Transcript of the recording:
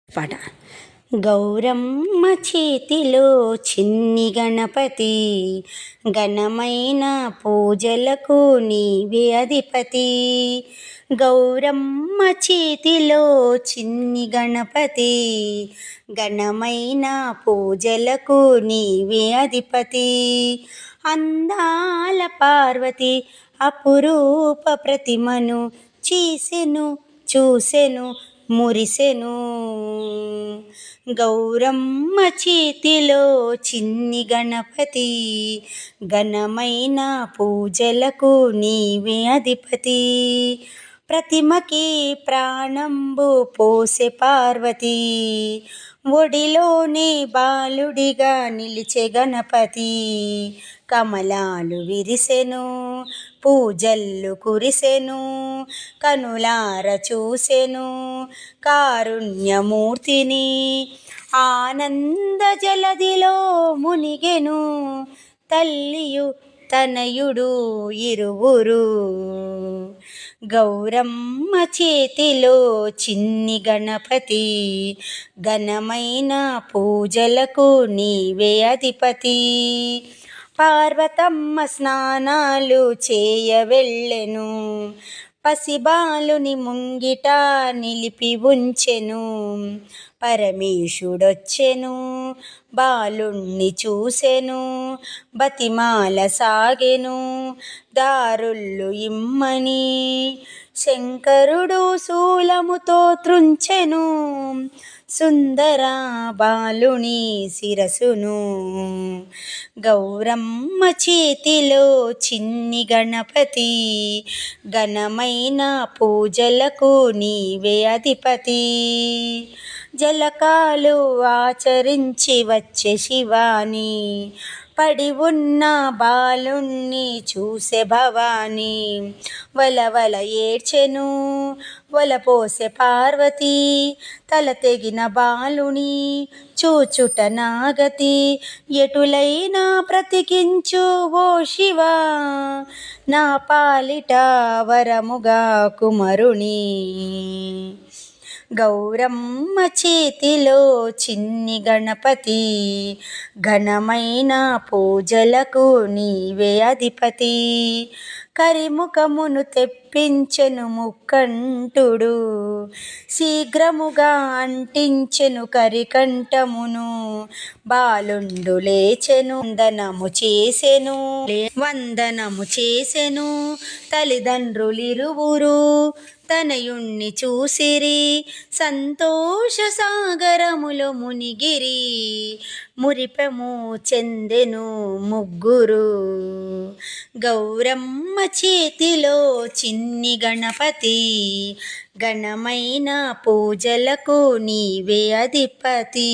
పాట. గౌరమ్మ చేతిలో చిన్ని గణపతి, ఘనమైన పూజలకు నీవే అధిపతి. గౌరమ్మ చేతిలో చిన్ని గణపతి, ఘనమైన పూజలకు నీవే అధిపతి. అందాల పార్వతి అపురూప ప్రతిమను చూసెను మురిసెను. గౌరమ్మ చేతిలో చిన్ని గణపతి, ఘనమైన పూజలకు నీవే అధిపతి. ప్రతిమకి ప్రాణంబు పోసె పార్వతి, ఒడిలోనే బాలుడిగా నిలిచె గణపతి. కమలాలు విరిసెను, పూజల్లు కురిసెను, కనులార చూసెను కారుణ్యమూర్తిని. ఆనంద జలధిలో మునిగెను, తల్లియు తనయుడు ఇరువురు. గౌరమ్మ చేతిలో చిన్ని గణపతి, ఘనమైన పూజలకు నీవే అధిపతి. పార్వతమ్మ స్నానాలు చేయ వెళ్ళెను, పసిబాలుని ముంగిట నిలిపి ఉంచెను. పరమేశుడొచ్చెను, బాలుణ్ణి చూసెను, బతిమాల సాగెను దారుళ్ళు ఇమ్మని. శంకరుడు శూలముతో త్రుంచెను, సుందర బాలుని శిరసును. గౌరమ్మ చేతిలో చిన్ని గణపతి, ఘనమైన పూజలకు నీవే అధిపతి. జలకాలు ఆచరించి వచ్చే శివాని, పడి ఉన్న బాలుణ్ణి చూసే భవాని. వలవల ఏడ్చెను, వలపోసె పార్వతి, తల తెగిన బాలుని చూచుట నాగతి. ఎటులైనా బ్రతికించు ఓ శివా, నా పాలిట వరముగా కుమరుని. గౌరమ్మ చేతిలో చిన్ని గణపతి, ఘనమైన పూజలకు నీవే అధిపతి. కరిముఖమును తెప్పించెను ముక్కంటుడు, శీఘ్రముగా అంటించెను కరికంఠమును. బాలుండు లేచెను, వందనము చేసెను తల్లిదండ్రులిరువురు. తనయుణ్ణి చూసిరి, సంతోష సాగరములో మునిగిరి. మురిపెము చెందెను ముగ్గురు. గౌరమ్మ చేతిలో చిన్ని గణపతి, ఘనమైన పూజలకు నీవే అధిపతి.